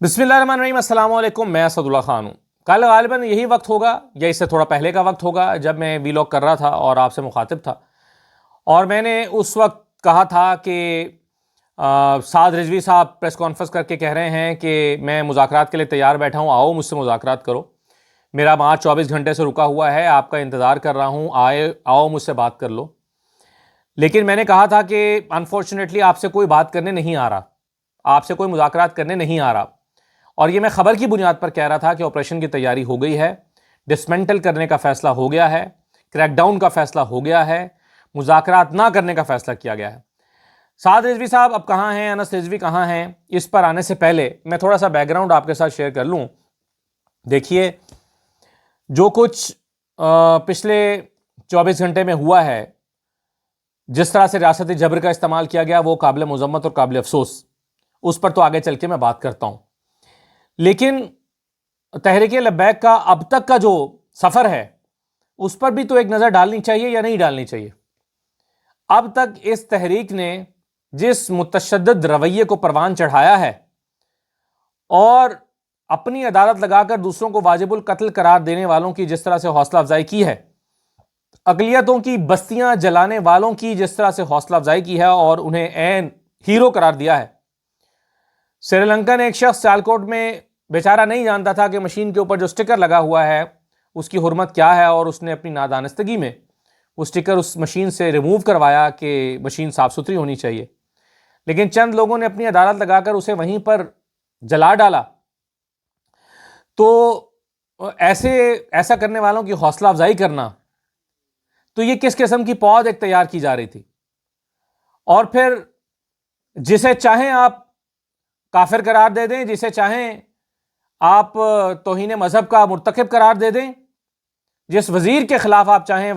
بسم اللہ الرحمن الرحیم، السلام علیکم۔ میں اسد اللہ خان ہوں۔ کل غالباً یہی وقت ہوگا یا اس سے تھوڑا پہلے کا وقت ہوگا جب میں ویلاگ کر رہا تھا اور آپ سے مخاطب تھا، اور میں نے اس وقت کہا تھا کہ سعد رضوی صاحب پریس کانفرنس کر کے کہہ رہے ہیں کہ میں مذاکرات کے لیے تیار بیٹھا ہوں، آؤ مجھ سے مذاکرات کرو، میرا مارچ 24 گھنٹے سے رکا ہوا ہے، آپ کا انتظار کر رہا ہوں، آؤ مجھ سے بات کر لو۔ لیکن میں نے کہا تھا کہ انفارچونیٹلی آپ سے کوئی بات کرنے نہیں آ رہا، آپ سے کوئی مذاکرات کرنے نہیں آ رہا، اور یہ میں خبر کی بنیاد پر کہہ رہا تھا کہ آپریشن کی تیاری ہو گئی ہے، ڈسمنٹل کرنے کا فیصلہ ہو گیا ہے، کریک ڈاؤن کا فیصلہ ہو گیا ہے، مذاکرات نہ کرنے کا فیصلہ کیا گیا ہے۔ سعد رضوی صاحب اب کہاں ہیں، انس رضوی کہاں ہیں، اس پر آنے سے پہلے میں تھوڑا سا بیک گراؤنڈ آپ کے ساتھ شیئر کر لوں۔ دیکھیے، جو کچھ پچھلے 24 گھنٹے میں ہوا ہے، جس طرح سے ریاستی جبر کا استعمال کیا گیا، وہ قابل مذمت اور قابل افسوس، اس پر تو آگے چل کے میں بات کرتا ہوں۔ لیکن تحریک لبیک کا اب تک کا جو سفر ہے، اس پر بھی تو ایک نظر ڈالنی چاہیے یا نہیں ڈالنی چاہیے؟ اب تک اس تحریک نے جس متشدد رویے کو پروان چڑھایا ہے اور اپنی عدالت لگا کر دوسروں کو واجب القتل قرار دینے والوں کی جس طرح سے حوصلہ افزائی کی ہے، اقلیتوں کی بستیاں جلانے والوں کی جس طرح سے حوصلہ افزائی کی ہے اور انہیں عین ہیرو قرار دیا ہے۔ سری لنکن ایک شخص سیالکوٹ میں بیچارہ نہیں جانتا تھا کہ مشین کے اوپر جو سٹیکر لگا ہوا ہے اس کی حرمت کیا ہے، اور اس نے اپنی نادانستگی میں وہ سٹیکر اس مشین سے ریموو کروایا کہ مشین صاف ستھری ہونی چاہیے، لیکن چند لوگوں نے اپنی عدالت لگا کر اسے وہیں پر جلا ڈالا۔ تو ایسا کرنے والوں کی حوصلہ افزائی کرنا، تو یہ کس قسم کی پود ایک تیار کی جا رہی تھی؟ اور پھر جسے چاہیں آپ کافر قرار دے دیں، جسے چاہیں آپ توہین مذہب کا مرتکب قرار دے دیں، جس وزیر کے خلاف آپ چاہیں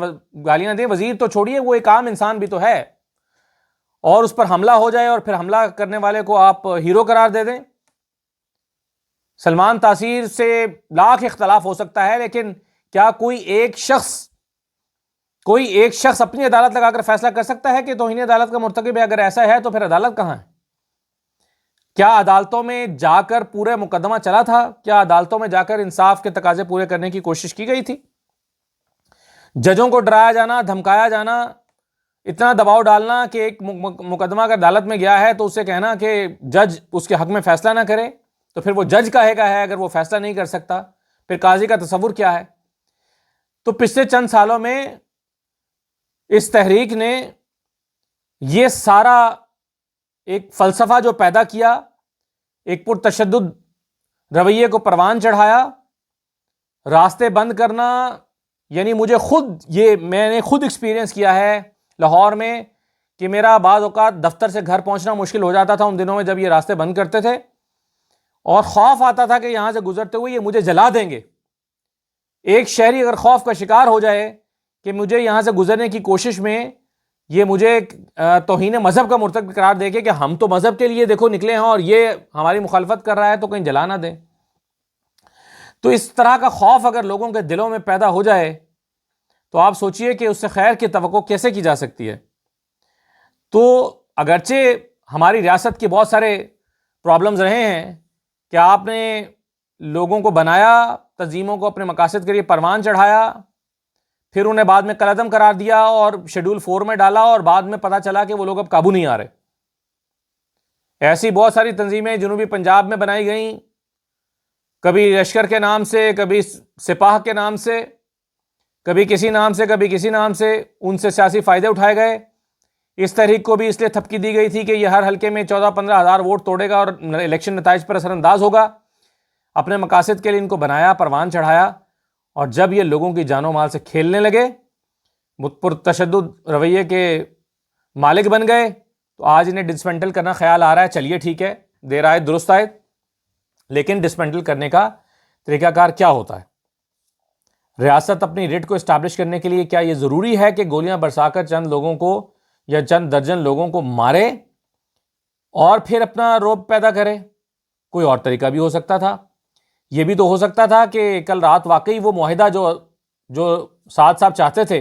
گالیاں دیں، وزیر تو چھوڑیے، وہ ایک عام انسان بھی تو ہے، اور اس پر حملہ ہو جائے اور پھر حملہ کرنے والے کو آپ ہیرو قرار دے دیں۔ سلمان تاثیر سے لاکھ اختلاف ہو سکتا ہے، لیکن کیا کوئی ایک شخص اپنی عدالت لگا کر فیصلہ کر سکتا ہے کہ توہین عدالت کا مرتکب ہے؟ اگر ایسا ہے تو پھر عدالت کہاں ہے؟ کیا عدالتوں میں جا کر پورے مقدمہ چلا تھا؟ کیا عدالتوں میں جا کر انصاف کے تقاضے پورے کرنے کی کوشش کی گئی تھی؟ ججوں کو ڈرایا جانا، دھمکایا جانا، اتنا دباؤ ڈالنا کہ ایک مقدمہ اگر عدالت میں گیا ہے تو اسے کہنا کہ جج اس کے حق میں فیصلہ نہ کرے، تو پھر وہ جج کہے گا ہے اگر وہ فیصلہ نہیں کر سکتا، پھر قاضی کا تصور کیا ہے؟ تو پچھلے چند سالوں میں اس تحریک نے یہ سارا ایک فلسفہ جو پیدا کیا، ایک پرتشدد رویے کو پروان چڑھایا، راستے بند کرنا، یعنی میں نے خود ایکسپیرینس کیا ہے لاہور میں کہ میرا بعض اوقات دفتر سے گھر پہنچنا مشکل ہو جاتا تھا ان دنوں میں جب یہ راستے بند کرتے تھے، اور خوف آتا تھا کہ یہاں سے گزرتے ہوئے یہ مجھے جلا دیں گے۔ ایک شہری اگر خوف کا شکار ہو جائے کہ مجھے یہاں سے گزرنے کی کوشش میں یہ مجھے توہین مذہب کا مرتکب قرار دے کہ ہم تو مذہب کے لیے دیکھو نکلے ہیں اور یہ ہماری مخالفت کر رہا ہے تو کہیں جلا نہ دیں، تو اس طرح کا خوف اگر لوگوں کے دلوں میں پیدا ہو جائے تو آپ سوچئے کہ اس سے خیر کی توقع کیسے کی جا سکتی ہے۔ تو اگرچہ ہماری ریاست کے بہت سارے پرابلمز رہے ہیں کہ آپ نے لوگوں کو بنایا، تنظیموں کو اپنے مقاصد کے لیے پروان چڑھایا، پھر انہیں بعد میں کالعدم قرار دیا اور شیڈول 4 میں ڈالا، اور بعد میں پتا چلا کہ وہ لوگ اب قابو نہیں آ رہے۔ ایسی بہت ساری تنظیمیں جنوبی پنجاب میں بنائی گئیں، کبھی لشکر کے نام سے، کبھی سپاہ کے نام سے، کبھی کسی نام سے، کبھی کسی نام سے، ان سے سیاسی فائدے اٹھائے گئے۔ اس تحریک کو بھی اس لیے تھپکی دی گئی تھی کہ یہ ہر حلقے میں 14-15 ہزار ووٹ توڑے گا اور الیکشن نتائج پر اثر انداز ہوگا۔ اپنے مقاصد کے لیے ان کو بنایا، پروان چڑھایا، اور جب یہ لوگوں کی جان و مال سے کھیلنے لگے، پرتشدد رویے کے مالک بن گئے، تو آج انہیں ڈسمنٹل کرنا خیال آ رہا ہے۔ چلیے ٹھیک ہے، دیر آئے درست آئے، لیکن ڈسمنٹل کرنے کا طریقہ کار کیا ہوتا ہے؟ ریاست اپنی ریٹ کو اسٹیبلش کرنے کے لیے کیا یہ ضروری ہے کہ گولیاں برسا کر چند لوگوں کو یا چند درجن لوگوں کو مارے اور پھر اپنا رعب پیدا کرے؟ کوئی اور طریقہ بھی ہو سکتا تھا۔ یہ بھی تو ہو سکتا تھا کہ کل رات واقعی وہ معاہدہ جو سعد صاحب چاہتے تھے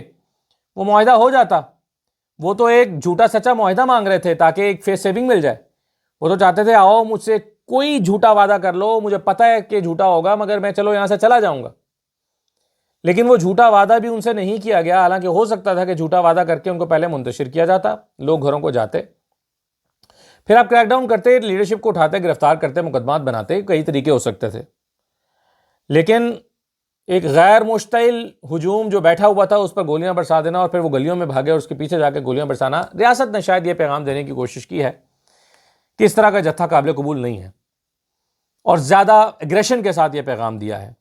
وہ معاہدہ ہو جاتا۔ وہ تو ایک جھوٹا سچا معاہدہ مانگ رہے تھے تاکہ ایک فیس سیونگ مل جائے۔ وہ تو چاہتے تھے آؤ مجھ سے کوئی جھوٹا وعدہ کر لو، مجھے پتہ ہے کہ جھوٹا ہوگا مگر میں چلو یہاں سے چلا جاؤں گا. لیکن وہ جھوٹا وعدہ بھی ان سے نہیں کیا گیا، حالانکہ ہو سکتا تھا کہ جھوٹا وعدہ کر کے ان کو پہلے منتشر کیا جاتا، لوگ گھروں کو جاتے، پھر آپ کریک ڈاؤن کرتے، لیڈرشپ کو اٹھاتے، گرفتار کرتے، مقدمات بناتے، کئی طریقے ہو سکتے تھے. لیکن ایک غیر مشتعل ہجوم جو بیٹھا ہوا تھا اس پر گولیاں برسا دینا اور پھر وہ گلیوں میں بھاگے اور اس کے پیچھے جا کے گولیاں برسانا، ریاست نے شاید یہ پیغام دینے کی کوشش کی ہے کہ اس طرح کا جتھا قابل قبول نہیں ہے، اور زیادہ ایگریشن کے ساتھ یہ پیغام دیا ہے.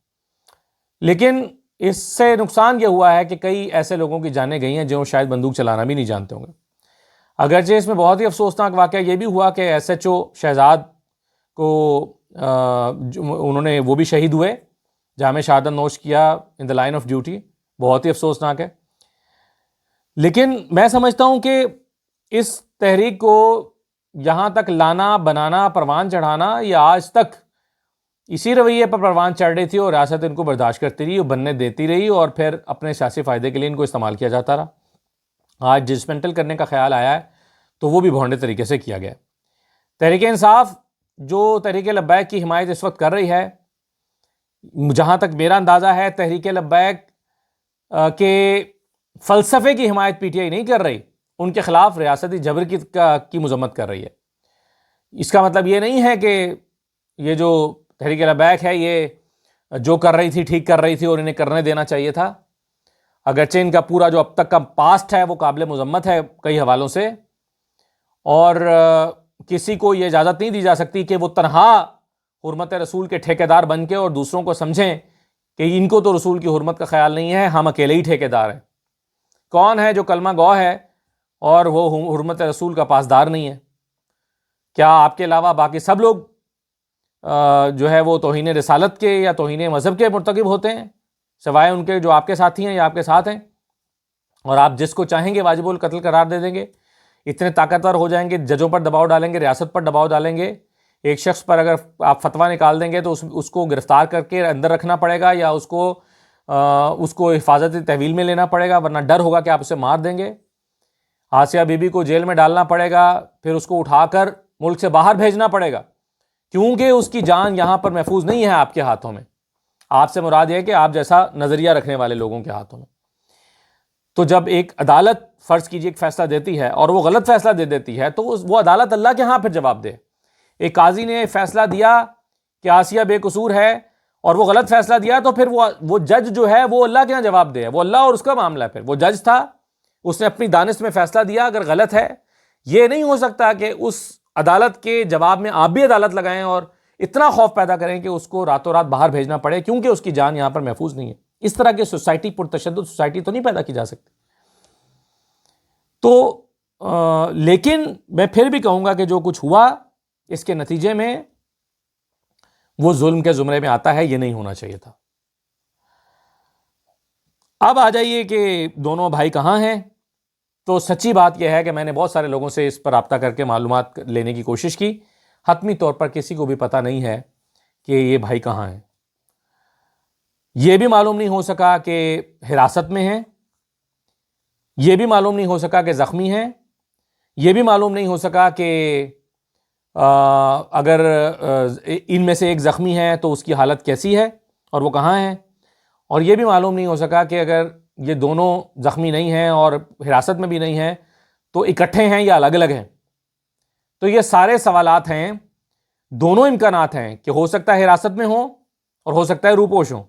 لیکن اس سے نقصان یہ ہوا ہے کہ کئی ایسے لوگوں کی جانیں گئی ہیں جو شاید بندوق چلانا بھی نہیں جانتے ہوں گے. اگرچہ اس میں بہت ہی افسوسناک واقعہ یہ بھی ہوا کہ ایس ایچ او شہزاد کو انہوں نے وہ بھی شہید ہوئے، جامِ شہادت نوش کیا ان دا لائن آف ڈیوٹی، بہت ہی افسوسناک ہے. لیکن میں سمجھتا ہوں کہ اس تحریک کو یہاں تک لانا، بنانا، پروان چڑھانا، یہ آج تک اسی رویے پر پروان چڑھ رہی تھی اور ریاست ان کو برداشت کرتی رہی اور بننے دیتی رہی اور پھر اپنے سیاسی فائدے کے لیے ان کو استعمال کیا جاتا رہا. آج ڈسمنٹل کرنے کا خیال آیا ہے تو وہ بھی بھونڈے طریقے سے کیا گیا. تحریک انصاف جو تحریک لبیک کی حمایت اس وقت کر رہی ہے، جہاں تک میرا اندازہ ہے تحریک لبیک کے فلسفے کی حمایت پی ٹی آئی نہیں کر رہی، ان کے خلاف ریاستی جبر کی مذمت کر رہی ہے. اس کا مطلب یہ نہیں ہے کہ یہ جو تحریک لبیک ہے یہ جو کر رہی تھی ٹھیک کر رہی تھی اور انہیں کرنے دینا چاہیے تھا. اگرچہ ان کا پورا جو اب تک کا پاسٹ ہے وہ قابل مذمت ہے کئی حوالوں سے، اور کسی کو یہ اجازت نہیں دی جا سکتی کہ وہ تنہا حرمت رسول کے ٹھیکیدار بن کے اور دوسروں کو سمجھیں کہ ان کو تو رسول کی حرمت کا خیال نہیں ہے، ہم اکیلے ہی ٹھیکیدار ہیں. کون ہے جو کلمہ گو ہے اور وہ حرمت رسول کا پاسدار نہیں ہے؟ کیا آپ کے علاوہ باقی سب لوگ جو ہے وہ توہین رسالت کے یا توہین مذہب کے مرتکب ہوتے ہیں، سوائے ان کے جو آپ کے ساتھی ہیں یا آپ کے ساتھ ہیں، اور آپ جس کو چاہیں گے واجب القتل قرار دے دیں گے؟ اتنے طاقتور ہو جائیں گے، ججوں پر دباؤ ڈالیں گے، ریاست پر دباؤ ڈالیں گے. ایک شخص پر اگر آپ فتویٰ نکال دیں گے تو اس کو گرفتار کر کے اندر رکھنا پڑے گا یا اس کو حفاظتی تحویل میں لینا پڑے گا، ورنہ ڈر ہوگا کہ آپ اسے مار دیں گے. آسیہ بی بی کو جیل میں ڈالنا پڑے گا، پھر اس کو اٹھا کر ملک سے باہر بھیجنا پڑے گا، کیونکہ اس کی جان یہاں پر محفوظ نہیں ہے آپ کے ہاتھوں میں. آپ سے مراد یہ ہے کہ آپ جیسا نظریہ رکھنے والے لوگوں کے ہاتھوں میں. تو جب ایک عدالت فرض کیجیے ایک فیصلہ دیتی ہے اور وہ غلط فیصلہ دے دیتی ہے تو وہ عدالت اللہ کے ہاں پھر جواب دے. ایک قاضی نے فیصلہ دیا کہ آسیہ بے قصور ہے اور وہ غلط فیصلہ دیا تو پھر وہ جج جو ہے وہ اللہ کے ہاں جواب دے. وہ اللہ اور اس کا معاملہ ہے. پھر وہ جج تھا، اس نے اپنی دانش میں فیصلہ دیا، اگر غلط ہے یہ نہیں ہو سکتا کہ اس عدالت کے جواب میں آپ بھی عدالت لگائیں اور اتنا خوف پیدا کریں کہ اس کو راتوں رات باہر بھیجنا پڑے کیونکہ اس کی جان یہاں پر محفوظ نہیں ہے. اس طرح کی سوسائٹی، پرتشدد سوسائٹی تو نہیں پیدا کی جا سکتی. تو لیکن میں پھر بھی کہوں گا کہ جو کچھ ہوا اس کے نتیجے میں وہ ظلم کے زمرے میں آتا ہے، یہ نہیں ہونا چاہیے تھا. اب آ جائیے کہ دونوں بھائی کہاں ہیں. تو سچی بات یہ ہے کہ میں نے بہت سارے لوگوں سے اس پر رابطہ کر کے معلومات لینے کی کوشش کی، حتمی طور پر کسی کو بھی پتہ نہیں ہے کہ یہ بھائی کہاں ہیں. یہ بھی معلوم نہیں ہو سکا کہ حراست میں ہیں، یہ بھی معلوم نہیں ہو سکا کہ زخمی ہیں، یہ بھی معلوم نہیں ہو سکا کہ اگر ان میں سے ایک زخمی ہے تو اس کی حالت کیسی ہے اور وہ کہاں ہے، اور یہ بھی معلوم نہیں ہو سکا کہ اگر یہ دونوں زخمی نہیں ہیں اور حراست میں بھی نہیں ہیں تو اکٹھے ہیں یا الگ الگ ہیں. تو یہ سارے سوالات ہیں، دونوں امکانات ہیں کہ ہو سکتا ہے حراست میں ہوں اور ہو سکتا ہے روپوش ہوں،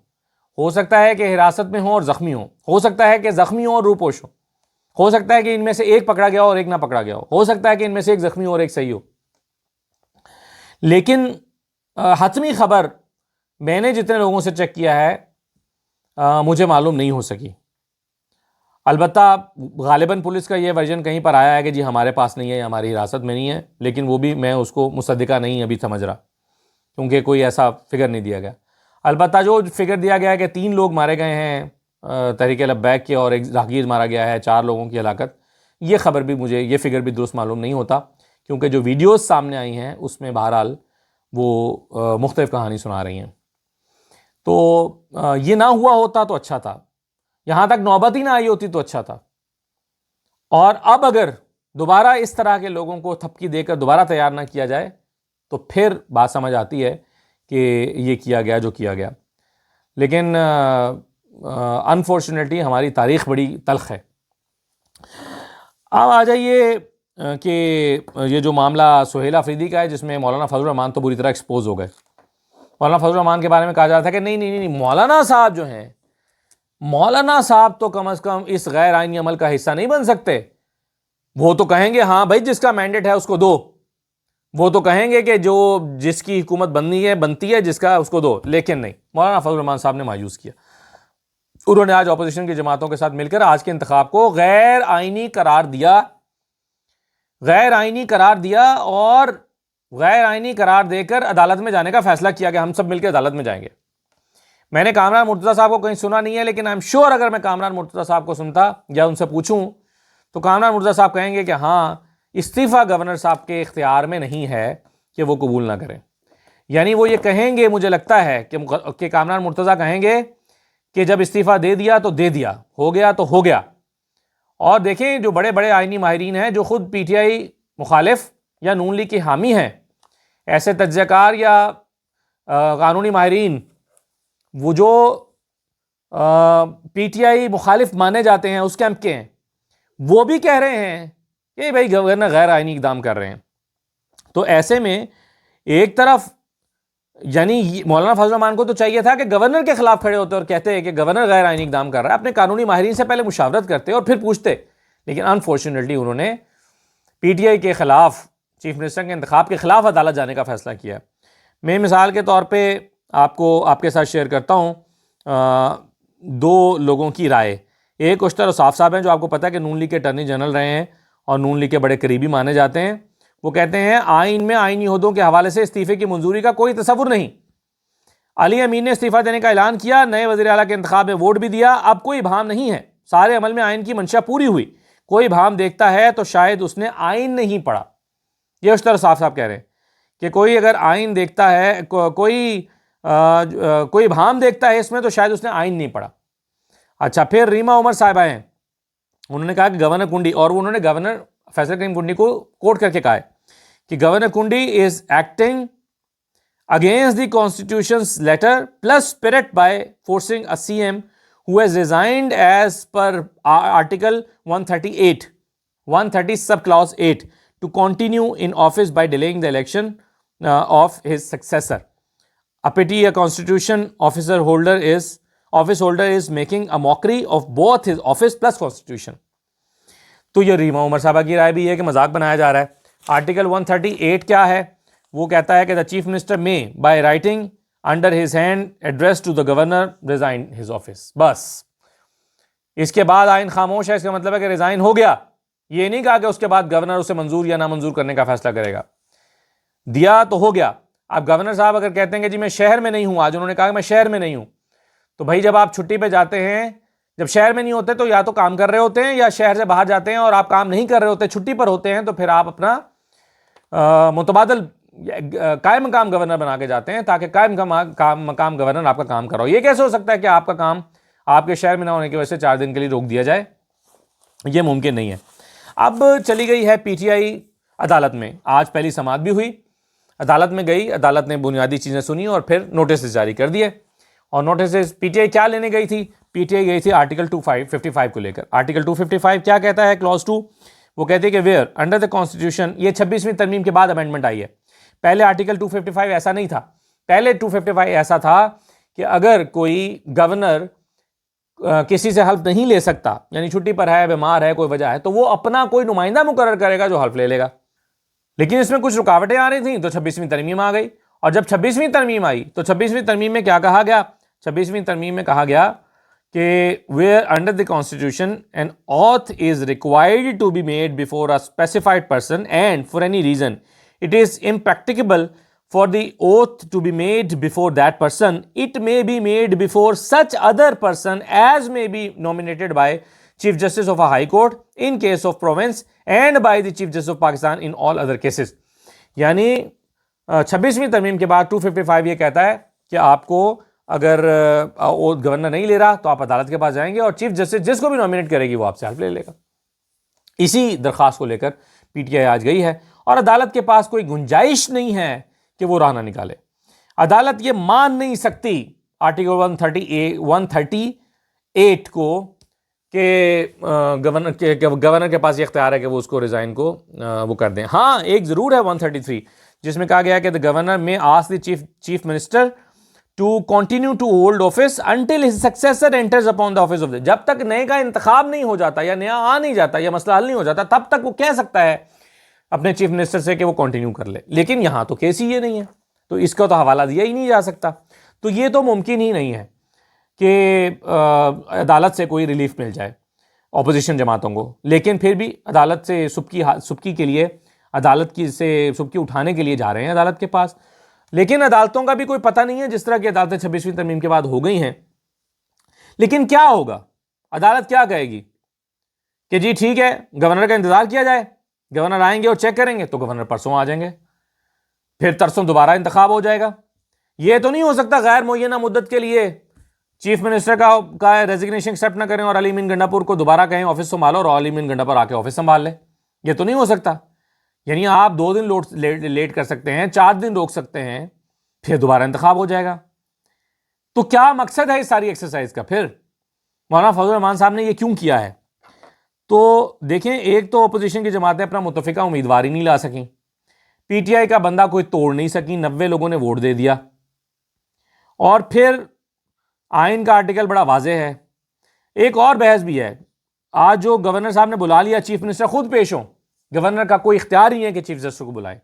ہو سکتا ہے کہ حراست میں ہوں اور زخمی ہوں، ہو سکتا ہے کہ زخمی ہوں اور روپوش ہوں، ہو سکتا ہے کہ ان میں سے ایک پکڑا گیا اور ایک نہ پکڑا گیا ہو سکتا ہے کہ ان میں سے ایک زخمی ہو اور ایک صحیح ہو. لیکن حتمی خبر میں نے جتنے لوگوں سے چیک کیا ہے مجھے معلوم نہیں ہو سکی. البتہ غالباً پولیس کا یہ ورژن کہیں پر آیا ہے کہ جی ہمارے پاس نہیں ہے، ہماری حراست میں نہیں ہے، لیکن وہ بھی میں اس کو مصدقہ نہیں ابھی سمجھ رہا کیونکہ کوئی ایسا فگر نہیں دیا گیا. البتہ جو فگر دیا گیا ہے کہ 3 لوگ مارے گئے ہیں تحریک لبیک کے اور ایک راہگیر مارا گیا ہے، 4 لوگوں کی ہلاکت، یہ خبر بھی مجھے، یہ فگر بھی درست معلوم نہیں ہوتا کیونکہ جو ویڈیوز سامنے آئی ہیں اس میں بہرحال وہ مختلف کہانی سنا رہی ہیں. تو یہ نہ ہوا ہوتا تو اچھا تھا، یہاں تک نوبت ہی نہ آئی ہوتی تو اچھا تھا. اور اب اگر دوبارہ اس طرح کے لوگوں کو تھپکی دے کر دوبارہ تیار نہ کیا جائے تو پھر بات سمجھ آتی ہے کہ یہ کیا گیا جو کیا گیا. لیکن انفارچونیٹلی ہماری تاریخ بڑی تلخ ہے. اب آ جائیے کہ یہ جو معاملہ سہیل آفریدی کا ہے جس میں مولانا فضل الرحمان تو بری طرح ایکسپوز ہو گئے. مولانا فضل الرحمان کے بارے میں کہا جاتا ہے کہ نہیں مولانا صاحب جو ہیں، مولانا صاحب تو کم از کم اس غیر آئینی عمل کا حصہ نہیں بن سکتے. وہ تو کہیں گے ہاں بھائی جس کا مینڈیٹ ہے اس کو دو، وہ تو کہیں گے کہ جو جس کی حکومت بنتی ہے جس کا اس کو دو. لیکن نہیں، مولانا فضل الرحمان صاحب نے مایوس کیا. انہوں نے آج اپوزیشن کی جماعتوں کے ساتھ مل کر آج کے انتخاب کو غیر آئینی قرار دیا، اور غیر آئینی قرار دے کر عدالت میں جانے کا فیصلہ کیا کہ ہم سب مل کے عدالت میں جائیں گے. میں نے کامران مرتضیٰ صاحب کو کہیں سنا نہیں ہے، لیکن آئی ایم شیور اگر میں کامران مرتضیٰ صاحب کو سنتا یا ان سے پوچھوں تو کامران مرتضیٰ صاحب کہیں گے کہ ہاں استعفیٰ گورنر صاحب کے اختیار میں نہیں ہے کہ وہ قبول نہ کریں. یعنی وہ یہ کہیں گے، مجھے لگتا ہے کہ کامران مرتضیٰ کہیں گے کہ جب استعفیٰ دے دیا تو دے دیا، ہو گیا تو ہو گیا. اور دیکھیں جو بڑے بڑے آئینی ماہرین ہیں جو خود پی ٹی آئی مخالف یا نون لیگ کے حامی ہیں، ایسے تجزیہ کار یا قانونی ماہرین وہ جو پی ٹی آئی مخالف مانے جاتے ہیں اس کیمپ کے ہیں، وہ بھی کہہ رہے ہیں کہ بھائی گورنر غیر آئینی اقدام کر رہے ہیں. تو ایسے میں ایک طرف یعنی مولانا فضل الرحمان کو تو چاہیے تھا کہ گورنر کے خلاف کھڑے ہوتے اور کہتے کہ گورنر غیر آئینی اقدام کر رہا ہے، اپنے قانونی ماہرین سے پہلے مشاورت کرتے اور پھر پوچھتے. لیکن انفارچونیٹلی انہوں نے پی ٹی آئی کے خلاف، چیف منسٹر کے انتخاب کے خلاف عدالت جانے کا فیصلہ کیا. میں مثال کے طور پہ آپ کے ساتھ شیئر کرتا ہوں دو لوگوں کی رائے. ایک اشتر صاف صاحب ہیں جو آپ کو پتہ ہے کہ نون لیگ کے اٹارنی جنرل رہے ہیں اور نون لیگ کے بڑے قریبی مانے جاتے ہیں. وہ کہتے ہیں آئین میں آئینی عہدوں کے حوالے سے استعفے کی منظوری کا کوئی تصور نہیں. علی امین نے استعفیٰ دینے کا اعلان کیا، نئے وزیر اعلیٰ کے انتخاب میں ووٹ بھی دیا، اب کوئی ابہام نہیں ہے، سارے عمل میں آئین کی منشا پوری ہوئی. کوئی ابہام دیکھتا ہے تو شاید اس نے آئین نہیں پڑھا. یہ اشتر صاف کہہ رہے ہیں کہ کوئی اگر آئین دیکھتا ہے، کوئی ابہام دیکھتا ہے اس میں تو شاید اس نے آئین نہیں پڑھا. اچھا، پھر ریما عمر صاحبہ ہیں، انہوں نے کہا کہ گورنر کنڈی، اور انہوں نے گورنر فیصل کریم کنڈی کو کوٹ کر کے کہا ہے کہ governor Kundi is acting against the constitution's letter plus spirit by forcing a CM who has resigned as per article 130 subclause 8 to continue in office by delaying the election of his successor. A pity a constitution office holder is making a mockery of both his office plus constitution. تو یہ ریما عمر صاحبہ کی رائے بھی ہے کہ مذاق بنایا جا رہا ہے. آرٹیکل 138 کیا ہے؟ وہ کہتا ہے کہ the chief minister may by writing under his hand address to the governor resign his office. بس اس کے بعد آئین خاموش ہے، اس کا مطلب ہے کہ ریزائن ہو گیا. یہ نہیں کہا کہ اس کے بعد گورنر اسے منظور یا نامنظور کرنے کا فیصلہ کرے گا. دیا تو ہو گیا. اب گورنر صاحب اگر کہتے ہیں کہ جی میں شہر میں نہیں ہوں، آج انہوں نے کہا کہ میں شہر میں نہیں ہوں، تو بھائی جب آپ چھٹی پہ جاتے ہیں، جب شہر میں نہیں ہوتے تو یا تو کام کر رہے ہوتے ہیں یا شہر سے باہر جاتے ہیں اور آپ کام نہیں کر رہے ہوتے، چھٹی پر ہوتے ہیں، تو پھر آپ اپنا متبادل قائم مقام گورنر بنا کے جاتے ہیں تاکہ قائم مقام گورنر آپ کا کام کرو. یہ کیسے ہو سکتا ہے کہ آپ کا کام آپ کے شہر میں نہ ہونے کی وجہ سے 4 دن کے لیے روک دیا جائے؟ یہ ممکن نہیں ہے. اب چلی گئی ہے پی ٹی آئی عدالت میں، آج پہلی سماعت بھی ہوئی، عدالت میں گئی، عدالت نے بنیادی چیزیں سنی اور پھر نوٹسز جاری کر دیے. اور نوٹسز پی ٹی آئی کیا لینے گئی تھی؟ پی ٹی آئی گئی تھی آرٹیکل 255 کو لے کر. آرٹیکل 255 کیا کہتا ہے؟ کلوز 2 وہ کہتے ہیں کہ ویئر انڈر دا کانسٹیٹیوشن، یہ 26ویں ترمیم کے بعد امینڈمنٹ آئی ہے. پہلے آرٹیکل 255 ایسا نہیں تھا. پہلے 255 ایسا تھا کہ اگر کوئی گورنر کسی سے حلف نہیں لے سکتا، یعنی چھٹی پر ہے، بیمار ہے، کوئی وجہ ہے، تو وہ اپنا کوئی نمائندہ مقرر کرے گا جو حلف لے لے گا. لیکن اس میں کچھ رکاوٹیں آ رہی تھیں تو 26ویں ترمیم آ گئی. اور جب 26ویں ترمیم آئی تو 26ویں ترمیم میں کیا کہا گیا؟ 26ویں ترمیم میں کہا گیا کہ where under the constitution an oath is required to be made before a specified person and for any reason it is impracticable for the oath to be made before that person, it may be made before such other person as may be nominated by Chief Justice of a High Court in case of province and by the Chief Justice of Pakistan in all other cases. یعنی 26ویں ترمیم کے بعد 255 یہ کہتا ہے کہ آپ کو اگر گورنر نہیں لے رہا تو آپ عدالت کے پاس جائیں گے اور چیف جسٹس جس کو بھی نامینیٹ کرے گی وہ آپ سے حلف لے لے گا. اسی درخواست کو لے کر پی ٹی آئی آج گئی ہے اور عدالت کے پاس کوئی گنجائش نہیں ہے کہ وہ راہ نہ نکالے. عدالت یہ مان نہیں سکتی آرٹیکل 138 کو کہ گورنر کے پاس یہ اختیار ہے کہ وہ اس کو ریزائن کو وہ کر دیں. ہاں ایک ضرور ہے 133 جس میں کہا گیا کہ the governor may ask the chief minister to continue to hold office until his successor enters upon the office of the. جب تک نئے کا انتخاب نہیں ہو جاتا یا نیا آ نہیں جاتا یا مسئلہ حل نہیں ہو جاتا تب تک وہ کہہ سکتا ہے اپنے چیف منسٹر سے کہ وہ کنٹینیو کر لے. لیکن یہاں تو کیس ہی یہ نہیں ہے تو اس کا تو حوالہ دیا ہی نہیں جا سکتا. تو یہ تو ممکن ہی نہیں ہے کہ عدالت سے کوئی ریلیف مل جائے اپوزیشن جماعتوں کو. لیکن پھر بھی عدالت سے سبکی کے لیے عدالت کی سے سبکی اٹھانے کے لیے جا رہے ہیں عدالت کے پاس. لیکن عدالتوں کا بھی کوئی پتہ نہیں ہے, جس طرح کی عدالتیں 26ویں ترمیم کے بعد ہو گئی ہیں. لیکن کیا ہوگا, عدالت کیا کہے گی کہ جی ٹھیک ہے گورنر کا انتظار کیا جائے, گورنر آئیں گے اور چیک کریں گے تو گورنر پرسوں آ جائیں گے, پھر ترسوں دوبارہ انتخاب ہو جائے گا. یہ تو نہیں ہو سکتا غیر معینہ مدت کے لیے چیف منسٹر کا ریزگنیشن ایکسیپٹ نہ کریں اور علی امین گنڈاپور کو دوبارہ کہیں آفس سنبھالو اور علی امین گنڈاپور آ کے آفس سنبھال لے. یہ تو نہیں ہو سکتا. یعنی آپ 2 دن لیٹ کر سکتے ہیں, 4 دن روک سکتے ہیں, پھر دوبارہ انتخاب ہو جائے گا. تو کیا مقصد ہے اس ساری ایکسرسائز کا؟ پھر مولانا فضل الرحمان صاحب نے یہ کیوں کیا ہے؟ تو دیکھیں, ایک تو اپوزیشن کی جماعتیں اپنا متفقہ امیدوار ہی نہیں لا سکیں, پی ٹی آئی کا بندہ کوئی توڑ نہیں سکیں, 90 لوگوں نے ووٹ دے دیا. اور پھر آئین کا آرٹیکل بڑا واضح ہے. ایک اور بحث بھی ہے, آج جو گورنر صاحب نے بلا لیا, چیف منسٹر خود پیش ہوں, گورنر کا کوئی اختیار نہیں ہے کہ چیف منسٹر کو بلائیں.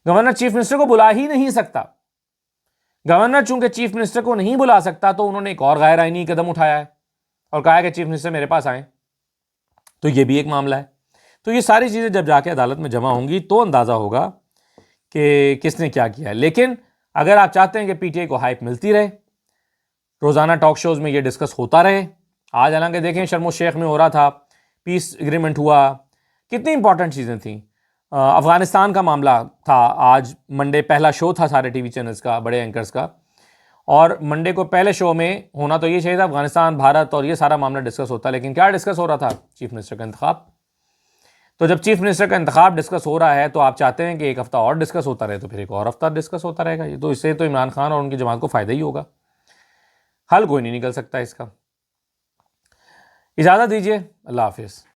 گورنر چیف منسٹر کو بلا ہی نہیں سکتا. گورنر چونکہ چیف منسٹر کو نہیں بلا سکتا تو انہوں نے ایک اور غیر آئینی قدم اٹھایا ہے اور کہا ہے کہ چیف منسٹر میرے پاس آئیں. تو یہ بھی ایک معاملہ ہے. تو یہ ساری چیزیں جب جا کے عدالت میں جمع ہوں گی تو اندازہ ہوگا کہ کس نے کیا کیا ہے. لیکن اگر آپ چاہتے ہیں کہ پی ٹی آئی کو ہائپ ملتی رہے, روزانہ ٹاک شوز میں یہ ڈسکس ہوتا رہے, آج حالانکہ دیکھیں شرم الشیخ میں ہو رہا تھا, پیس اگریمنٹ ہوا, کتنی امپورٹنٹ چیزیں تھیں. افغانستان کا معاملہ تھا, آج منڈے پہلا شو تھا سارے ٹی وی چینلز کا, بڑے اینکرز کا, اور منڈے کو پہلے شو میں ہونا تو یہ چاہیے تھا افغانستان, بھارت اور یہ سارا معاملہ ڈسکس ہوتا. لیکن کیا ڈسکس ہو رہا تھا؟ چیف منسٹر کا انتخاب. تو جب چیف منسٹر کا انتخاب ڈسکس ہو رہا ہے تو آپ چاہتے ہیں کہ ایک ہفتہ اور ڈسکس ہوتا رہے, تو پھر ایک اور ہفتہ ڈسکس ہوتا رہے گا. یہ تو اس سے تو عمران خان اور ان کی جماعت کو فائدہ ہی ہوگا, حل کوئی نہیں نکل سکتا اس کا. اجازت دیجیے, اللہ حافظ.